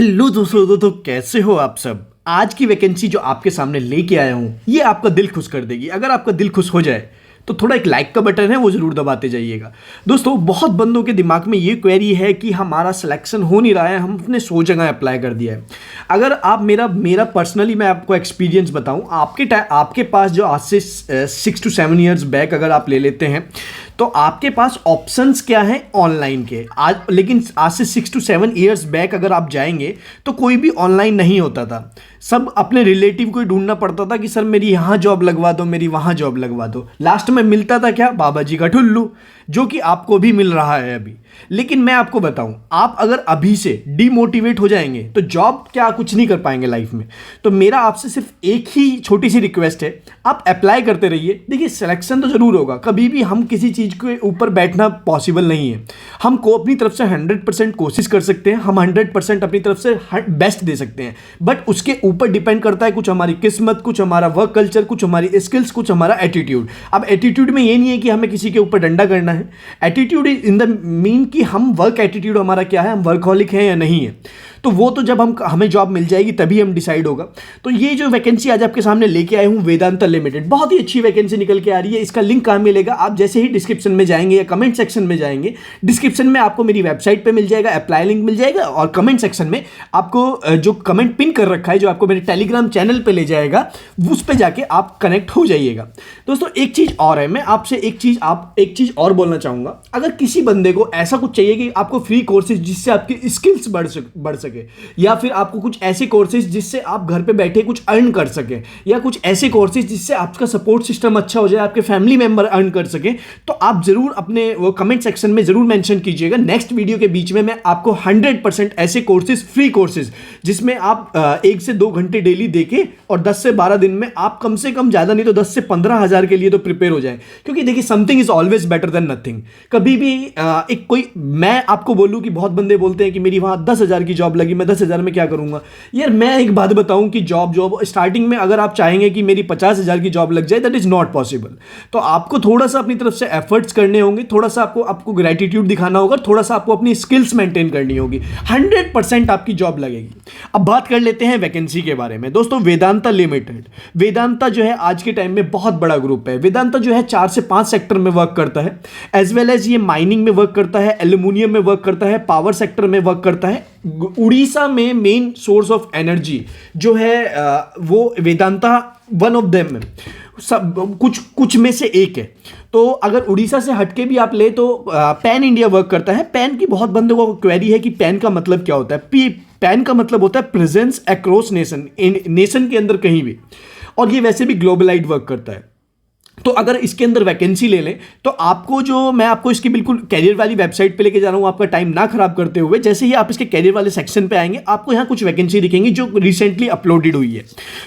Hello दोस्तों कैसे हो आप सब। आज की वैकेंसी जो आपके सामने लेके आया हूँ ये आपका दिल खुश कर देगी। अगर आपका दिल खुश हो जाए तो थोड़ा एक लाइक का बटन है वो ज़रूर दबाते जाइएगा। दोस्तों बहुत बंदों के दिमाग में ये क्वेरी है कि हमारा सिलेक्शन हो नहीं रहा है, हमने 100 जगह अप्लाई कर दिया है। अगर आप मेरा पर्सनली मैं आपको एक्सपीरियंस बताऊं, आपके पास जो आज से 6 to 7 ईयर्स बैक अगर आप ले लेते हैं तो आपके पास ऑप्शंस क्या हैं ऑनलाइन के। लेकिन आज से 6 to 7 ईयर्स बैक अगर आप जाएंगे तो कोई भी ऑनलाइन नहीं होता था। सब अपने रिलेटिव को ही ढूंढना पड़ता था कि सर मेरी यहाँ जॉब लगवा दो, मेरी वहाँ जॉब लगवा दो। लास्ट में मिलता था क्या? बाबा जी का ठुल्लू, जो कि आपको भी मिल रहा है अभी। लेकिन मैं आपको बताऊं, आप अगर अभी से डिमोटिवेट हो जाएंगे तो जॉब क्या कुछ नहीं कर पाएंगे लाइफ में। तो मेरा आपसे सिर्फ एक ही छोटी सी रिक्वेस्ट है, आप अप्लाई करते रहिए। देखिए सिलेक्शन तो जरूर होगा, कभी भी हम किसी चीज़ के ऊपर बैठना पॉसिबल नहीं है। हमको अपनी तरफ से 100% कोशिश कर सकते हैं, हम 100% अपनी तरफ से बेस्ट दे सकते हैं, बट उसके ऊपर डिपेंड करता है कुछ हमारी किस्मत, कुछ हमारा वर्क कल्चर, कुछ हमारी स्किल्स, कुछ हमारा एटीट्यूड। अब एटीट्यूड में ये नहीं है कि हमें किसी के ऊपर डंडा करना है। एटीट्यूड इन द मीन कि हम वर्क एटीट्यूड हमारा क्या है, हम वर्कहॉलिक हैं या नहीं है। तो वो तो जब हमें जॉब मिल जाएगी तभी हम डिसाइड होगा। तो ये जो वैकेंसी आज आपके सामने लेके आए हूँ वेदांता लिमिटेड, बहुत ही अच्छी वैकेंसी निकल के आ रही है। इसका लिंक कहाँ मिलेगा? आप जैसे ही डिस्क्रिप्शन में जाएंगे या कमेंट सेक्शन में जाएंगे, डिस्क्रिप्शन में आपको मेरी वेबसाइट पे मिल जाएगा, अप्लाई लिंक मिल जाएगा, और कमेंट सेक्शन में आपको जो कमेंट पिन कर रखा है, जो आपको मेरे टेलीग्राम चैनल पर ले जाएगा, उस पर जाके आप कनेक्ट हो जाइएगा। दोस्तों एक चीज़ और है, मैं आपसे एक चीज़ और बोलना चाहूँगा। अगर किसी बंदे को ऐसा कुछ चाहिए कि आपको फ्री कोर्सेज जिससे आपकी स्किल्स बढ़ सके, या फिर आपको कुछ ऐसे कोर्सेज जिससे आप घर पे बैठे कुछ अर्न कर सके, या कुछ ऐसे कोर्सेज जिससे आपका सपोर्ट सिस्टम अच्छा हो जाए, आपके फैमिली मेंबर अर्न कर सके, तो आप जरूर अपने वो कमेंट सेक्शन में जरूर मेंशन कीजिएगा। नेक्स्ट वीडियो के बीच में मैं आपको 100% ऐसे कोर्सेज, फ्री कोर्सेज जिसमें आप 1 से 2 घंटे डेली देके और 10 से 12 दिन में आप कम से कम, ज़्यादा नहीं तो 10 से 15 हज़ार के लिए तो प्रिपेयर हो जाए। क्योंकि देखिए something is always better than nothing. कभी भी मैं आपको बोलूँ कि बहुत बंदे बोलते हैं कि मेरी वहाँ 10,000 की जॉब लगी, मैं 10,000 में क्या करूंगा। यार मैं एक बात बताऊं कि जॉब स्टार्टिंग में अगर आप चाहेंगे कि मेरी 50,000 की जॉब लग जाए, दैट इज नॉट पॉसिबल। तो आपको थोड़ा सा अपनी तरफ से एफर्ट्स करने होंगे, थोड़ा सा आपको ग्रेटिट्यूड दिखाना होगा, थोड़ा सा आपको अपनी स्किल्स मेंटेन करनी होगी, 100% आपकी जॉब लगेगी। अब बात कर लेते हैं वैकेंसी के बारे में। दोस्तों वेदांता लिमिटेड, वेदांता जो है आज के टाइम में बहुत बड़ा ग्रुप है। वेदांता जो है 4 से 5 सेक्टर में वर्क करता है, एज वेल एज ये माइनिंग में वर्क करता है, एल्यूमिनियम में वर्क करता है, पावर सेक्टर में वर्क करता है। उड़ीसा में मेन सोर्स ऑफ एनर्जी जो है वो वेदांता वन ऑफ देम है, सब कुछ में से एक है। तो अगर उड़ीसा से हटके भी आप ले तो पैन इंडिया वर्क करता है। पैन की बहुत बंदों को क्वेरी है कि पैन का मतलब क्या होता है। पैन का मतलब होता है प्रेजेंस अक्रॉस नेशन, नेशन के अंदर कहीं भी, और ये वैसे भी ग्लोबलाइड वर्क करता है। तो अगर इसके अंदर वैकेंसी ले लें तो आपको मैं आपको इसकी बिल्कुल कैरियर वाली वेबसाइट पे लेके जा रहा हूँ, आपका टाइम ना खराब करते हुए। जैसे ही आप इसके कैरियर वाले सेक्शन पे आएंगे आपको यहाँ कुछ वैकेंसी दिखेंगी जो रिसेंटली अपलोडेड हुई है।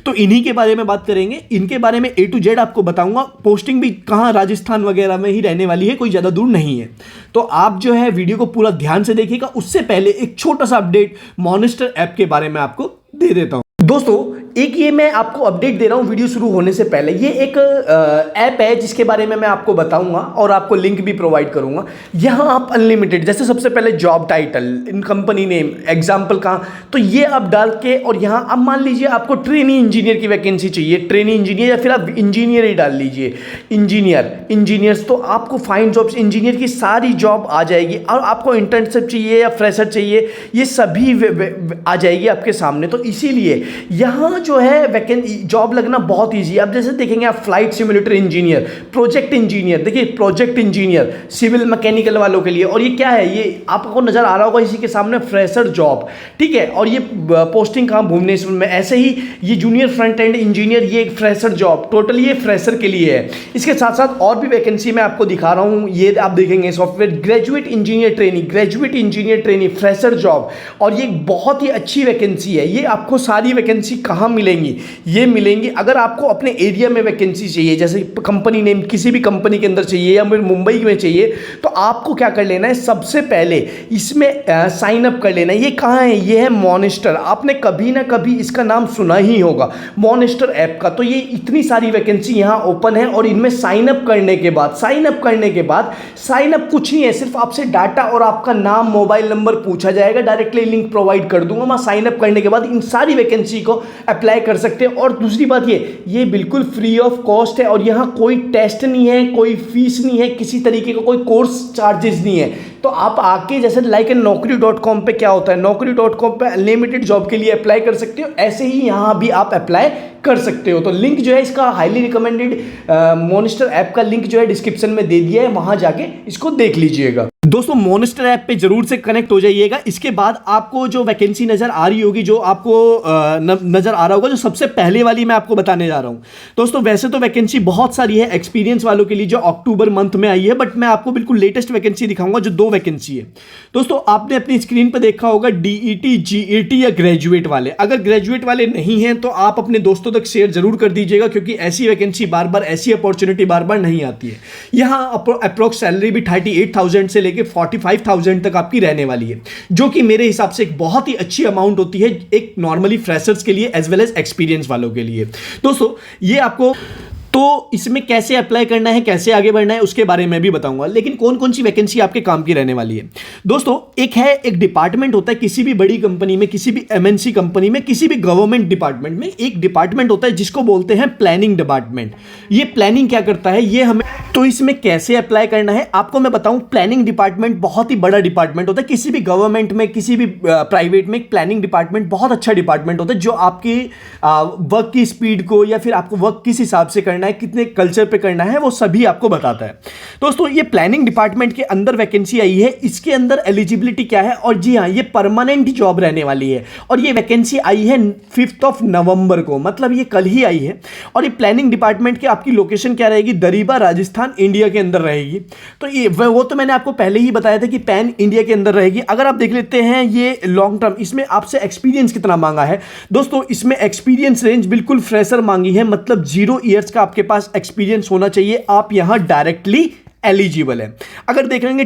तो इन्हीं के बारे में बात करेंगे, इनके बारे में A to Z आपको बताऊंगा। पोस्टिंग भी कहाँ, राजस्थान वगैरह में ही रहने वाली है, कोई ज़्यादा दूर नहीं है। तो आप जो है वीडियो को पूरा ध्यान से देखिएगा। उससे पहले एक छोटा सा अपडेट मॉनिस्टर ऐप के बारे में आपको दे देता हूँ। दोस्तों एक ये मैं आपको अपडेट दे रहा हूँ वीडियो शुरू होने से पहले। ये एक ऐप है जिसके बारे में मैं आपको बताऊंगा और आपको लिंक भी प्रोवाइड करूंगा। यहाँ आप अनलिमिटेड, जैसे सबसे पहले जॉब टाइटल, इन कंपनी नेम, एग्जाम्पल कहाँ, तो ये आप डाल के, और यहाँ अब मान लीजिए आपको ट्रेनी इंजीनियर की वैकेंसी चाहिए, ट्रेनी इंजीनियर, या फिर आप इंजीनियर ही डाल लीजिए, इंजीनियर्स, तो आपको फाइंड जॉब्स, इंजीनियर की सारी जॉब आ जाएगी। और आपको इंटर्नशिप चाहिए या फ्रेशर चाहिए, ये सभी आ जाएगी आपके सामने। तो इसीलिए यहाँ जो है वैकेंसी जॉब लगना बहुत ईजी है। अब जैसे देखेंगे आप flight simulator engineer, project engineer, देखिए प्रोजेक्ट इंजीनियर सिविल मैकेनिकल वालों के लिए। और ये क्या है, ये आपको नजर आ रहा होगा इसी के सामने, फ्रेशर जॉब, ठीक है। और ये पोस्टिंग कहाँ, भुवनेश्वर में। ऐसे ही ये जूनियर फ्रंट एंड इंजीनियर, ये एक फ्रेशर जॉब, टोटली ये फ्रेशर के लिए है। इसके साथ साथ और भी वैकेंसी मैं आपको दिखा रहा हूँ। ये आप देखेंगे software graduate engineer training, fresher job, और ये बहुत ही अच्छी वैकेंसी है। ये आपको सारी वैकेंसी कहाँ मिलेंगी? ये मिलेंगी अगर आपको अपने एरिया में वैकेंसी चाहिए, जैसे कंपनी नेम किसी भी कंपनी के अंदर चाहिए या फिर मुंबई में चाहिए, तो आपको क्या कर लेना है, सबसे पहले इसमें साइन अप कर लेना है। ये कहाँ है? ये है मॉनिस्टर। आपने कभी ना कभी इसका नाम सुना ही होगा, मॉनिस्टर ऐप का। तो ये इतनी सारी वैकेंसी यहाँ ओपन है और इनमें साइन अप करने के बाद साइन अप कुछ नहीं है, सिर्फ आपसे डाटा और आपका नाम, मोबाइल नंबर पूछा जाएगा। डायरेक्टली लिंक प्रोवाइड कर दूंगा, वहाँ साइन अप करने के बाद इन सारी वैकेंसी को अप्लाई कर सकते हैं। और दूसरी बात ये बिल्कुल फ्री ऑफ कॉस्ट है और यहाँ कोई टेस्ट नहीं है, कोई फीस नहीं है, किसी तरीके का कोई कोर्स चार्जेस नहीं है। तो आप आके जैसे लाइक naukri.com पे क्या होता है, naukri.com पे अनलिमिटेड जॉब के लिए अप्लाई कर सकते हो, ऐसे ही यहाँ भी आप अप्लाई कर सकते हो। तो लिंक जो है इसका हाईली रिकमेंडेड मॉनिस्टर ऐप का लिंक जो है डिस्क्रिप्शन में दे दिया है, वहां जाके इसको देख लीजिएगा। दोस्तों मॉनिस्टर ऐप पे जरूर से कनेक्ट हो जाइएगा। इसके बाद आपको जो वैकेंसी नजर आ रही होगी, जो आपको नजर आ रहा होगा, जो सबसे पहले वाली मैं आपको बताने जा रहा हूं। दोस्तों वैसे तो वैकेंसी बहुत सारी है एक्सपीरियंस वालों के लिए जो अक्टूबर मंथ में आई है, बट मैं आपको बिल्कुल लेटेस्ट वैकेंसी दिखाऊंगा जो 2 वैकेंसी है। दोस्तों आपने अपनी स्क्रीन पर देखा होगा डीईटी, जीईटी या ग्रेजुएट वाले। अगर ग्रेजुएट वाले नहीं हैं तो आप अपने दोस्तों तक शेयर जरूर कर दीजिएगा, क्योंकि ऐसी वैकेंसी बार बार, ऐसी अपॉर्चुनिटी बार बार नहीं आती है। यहां अप्रोक्स सैलरी भी 38,000 से लेके 45,000 तक आपकी रहने वाली है, जो कि मेरे हिसाब से एक बहुत ही अच्छी अमाउंट होती है एक नॉर्मली फ्रेशर्स के लिए एज वेल एज एक्सपीरियंस वालों के लिए। दोस्तों ये आपको, तो इसमें कैसे अप्लाई करना है, कैसे आगे बढ़ना है, उसके बारे में भी बताऊंगा। लेकिन कौन कौन सी वैकेंसी आपके काम की रहने वाली है? दोस्तों एक डिपार्टमेंट होता है किसी भी बड़ी कंपनी में, किसी भी एमएनसी कंपनी में, किसी भी गवर्नमेंट डिपार्टमेंट में एक डिपार्टमेंट होता है जिसको बोलते हैं प्लानिंग डिपार्टमेंट। ये प्लानिंग क्या करता है, ये हमें, तो इसमें कैसे अप्लाई करना है आपको मैं बताऊं। प्लानिंग डिपार्टमेंट बहुत ही बड़ा डिपार्टमेंट होता है किसी भी गवर्नमेंट में, किसी भी प्राइवेट में। प्लानिंग डिपार्टमेंट बहुत अच्छा डिपार्टमेंट होता है जो आपकी वर्क की स्पीड को या फिर आपको वर्क किस हिसाब से करना है, कितने कल्चर पे करना है, वो सभी आपको बताता है। दोस्तों ये प्लानिंग डिपार्टमेंट के अंदर वैकेंसी आई है। इसके अंदर एलिजिबिलिटी क्या है, और जी हाँ ये परमानेंट जॉब रहने वाली है। और ये वैकेंसी आई है 5 नवंबर को, मतलब ये कल ही आई है। और ये प्लानिंग डिपार्टमेंट की आपकी लोकेशन क्या रहेगी, दरीबा राजस्थान इंडिया के अंदर रहेगी। तो ये वो तो मैंने आपको पहले ही बताया था कि पैन इंडिया के अंदर रहेगी। अगर आप देख लेते हैं ये लॉन्ग टर्म, इसमें आपसे एक्सपीरियंस कितना मांगा है। दोस्तों इसमें एक्सपीरियंस रेंज बिल्कुल फ्रेशर मांगी है, मतलब 0 ईयर्स का आपके पास एक्सपीरियंस होना चाहिए, आप यहां डायरेक्टली एलिजिबल है। अगर देख लेंगे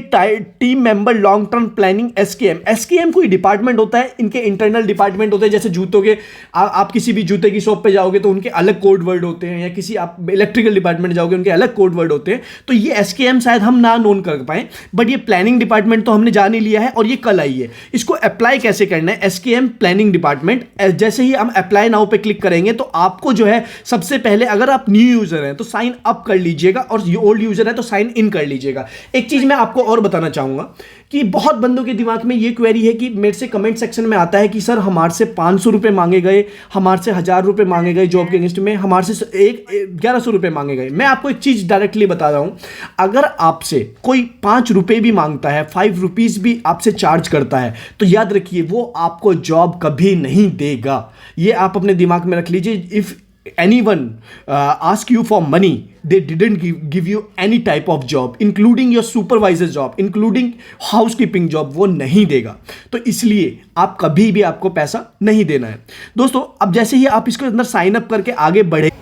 team member long term planning SKM कोई डिपार्टमेंट होता है, इनके इंटरनल डिपार्टमेंट होते हैं। जैसे जूतों के आप किसी भी जूते की शॉप पे जाओगे तो उनके अलग कोड वर्ड होते हैं, या किसी आप इलेक्ट्रिकल डिपार्टमेंट जाओगे उनके अलग कोड वर्ड होते हैं। तो ये एसकेएम शायद हम ना नोन कर पाए, बट ये प्लानिंग डिपार्टमेंट तो हमने जान ही लिया है और ये कल आई है। इसको अप्लाई कैसे करना है, एसकेएम प्लानिंग डिपार्टमेंट, जैसे ही हम अप्लाई नाउ पे क्लिक करेंगे तो आपको जो है सबसे पहले, अगर आप न्यू यूजर हैं तो साइन अप कर लीजिएगा, और ओल्ड यूजर है तो साइन इन कर लीजिएगा। एक चीज मैं आपको और बताना चाहूंगा कि बहुत बंदों के दिमाग में ये क्वेरी है कि मेरे से कमेंट सेक्शन में आता है कि सर हमारे से 500 रुपए मांगे गए, हमारे से 1000 रुपए मांगे गए जॉब के अगेंस्ट में, हमारे से 1100 रुपए मांगे गए। मैं आपको एक चीज डायरेक्टली बता रहा हूं, अगर आपसे कोई 5 रुपए भी मांगता है, 5 रुपीज भी आपसे चार्ज करता है, तो याद रखिए वो आपको जॉब कभी नहीं देगा। ये आप अपने दिमाग में रख लीजिए। If anyone ask you for money, they didn't give you any type of job, including your supervisor job, including housekeeping job, वो नहीं देगा। तो इसलिए आप कभी भी आपको पैसा नहीं देना है। दोस्तों अब जैसे ही आप इसके अंदर साइन अप करके आगे बढ़े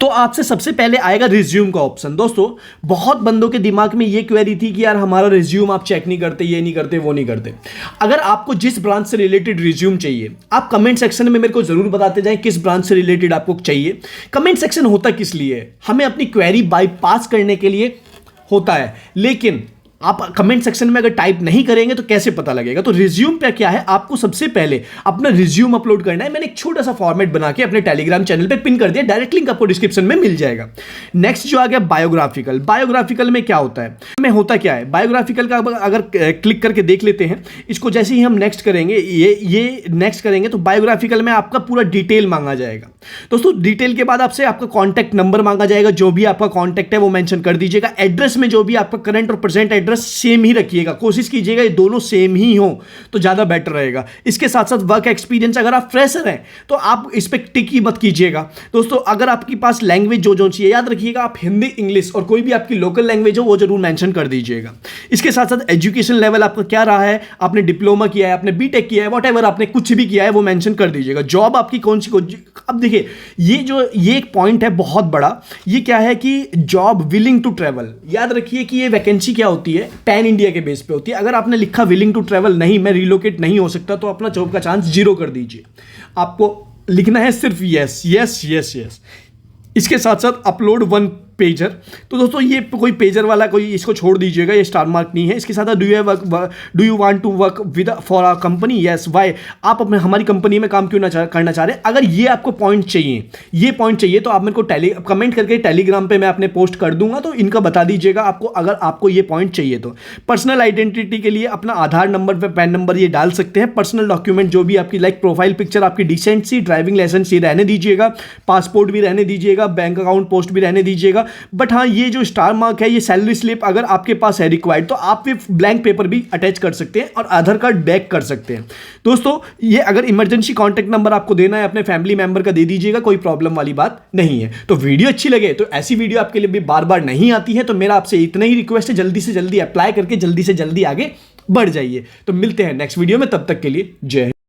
तो आपसे सबसे पहले आएगा रिज्यूम का ऑप्शन। दोस्तों बहुत बंदों के दिमाग में ये क्वेरी थी कि यार हमारा रिज्यूम आप चेक नहीं करते, ये नहीं करते, वो नहीं करते। अगर आपको जिस ब्रांच से रिलेटेड रिज्यूम चाहिए, आप कमेंट सेक्शन में मेरे को जरूर बताते जाएं किस ब्रांच से रिलेटेड आपको चाहिए। कमेंट सेक्शन होता किस लिए है, हमें अपनी क्वेरी बाईपास करने के लिए होता है, लेकिन आप कमेंट सेक्शन में अगर टाइप नहीं करेंगे तो कैसे पता लगेगा। तो रिज्यूम पे क्या है, आपको सबसे पहले अपना रिज्यूम अपलोड करना है। मैंने एक छोटा सा फॉर्मेट बना के अपने टेलीग्राम चैनल पे पिन कर दिया, डायरेक्ट लिंक आपको डिस्क्रिप्शन में मिल जाएगा। नेक्स्ट जो आ गया बायोग्राफिकल। बायोग्राफिकल में क्या होता है, होता क्या है बायोग्राफिकल का, अगर क्लिक करके देख लेते हैं इसको, जैसे ही हम नेक्स्ट करेंगे, ये नेक्स्ट करेंगे तो बायोग्राफिकल में आपका पूरा डिटेल मांगा जाएगा। दोस्तों डिटेल के बाद आपसे आपका कॉन्टैक्ट नंबर मांगा जाएगा, जो भी आपका कॉन्टैक्ट है वो मेंशन कर दीजिएगा। एड्रेस में जो भी आपका करंट और प्रेजेंट एड्रेस एड्रेस सेम ही रखिएगा, कोशिश कीजिएगा ये दोनों सेम ही हो तो ज़्यादा बेटर रहेगा। इसके साथ साथ वर्क एक्सपीरियंस, अगर आप फ्रेशर हैं तो आप इस पर टिक ही मत कीजिएगा। दोस्तों अगर आपके पास लैंग्वेज जो चाहिए, याद रखिएगा आप हिंदी, इंग्लिश और कोई भी आपकी लोकल लैंग्वेज हो वो जरूर मेंशन कर दीजिएगा। इसके साथ साथ एजुकेशन लेवल आपका क्या रहा है, आपने डिप्लोमा किया है, आपने बीटेक किया है, वॉटएवर आपने कुछ भी किया है वो मेंशन कर दीजिएगा। जॉब आपकी कौन सी। अब देखिए ये एक पॉइंट है बहुत बड़ा, ये क्या है कि जॉब विलिंग टू ट्रेवल। याद रखिए कि ये वैकेंसी क्या होती है, पैन इंडिया के बेस पे होती है। अगर आपने लिखा विलिंग टू ट्रेवल, नहीं मैं रिलोकेट नहीं हो सकता, तो अपना जॉब का चांस 0 कर दीजिए। आपको लिखना है सिर्फ यस यस यस यस। इसके साथ साथ अपलोड 1 पेजर। तो दोस्तों ये कोई पेजर वाला कोई इसको छोड़ दीजिएगा, ये स्टार मार्क नहीं है। इसके साथ do you want to work with for our company, yes why, आप अपने हमारी कंपनी में काम क्यों ना करना चाह रहे हैं। अगर ये आपको पॉइंट चाहिए, ये पॉइंट चाहिए तो आप मेरे को कमेंट करके टेलीग्राम पे मैं अपने पोस्ट कर दूंगा, तो इनका बता दीजिएगा आपको, अगर आपको ये पॉइंट चाहिए तो। पर्सनल आइडेंटिटी के लिए अपना आधार नंबर पे पैन नंबर ये डाल सकते हैं। पर्सनल डॉक्यूमेंट जो भी आपकी लाइक प्रोफाइल पिक्चर आपकी डिसेंट सी, ड्राइविंग लाइसेंस ये रहने दीजिएगा, पासपोर्ट भी रहने दीजिएगा, बैंक अकाउंट पोस्ट भी रहने दीजिएगा। बट हाँ, ये जो स्टार मार्क है, ये सैलरी स्लिप अगर आपके पास है रिक्वायर्ड, तो आप ये ब्लैंक पेपर भी अटैच कर सकते हैं और आधार कार्ड बैक कर सकते हैं। दोस्तों ये अगर इमरजेंसी कॉन्टैक्ट नंबर आपको देना है अपने फैमिली मेंबर का, दे दीजिएगा, कोई प्रॉब्लम वाली बात नहीं है। तो वीडियो अच्छी लगे तो, ऐसी वीडियो आपके लिए भी बार बार नहीं आती है, तो मेरा आपसे इतना ही रिक्वेस्ट है, जल्दी से जल्दी अप्लाई करके जल्दी से जल्दी आगे बढ़ जाइए। तो मिलते हैं नेक्स्ट वीडियो में, तब तक के लिए जय हिंद।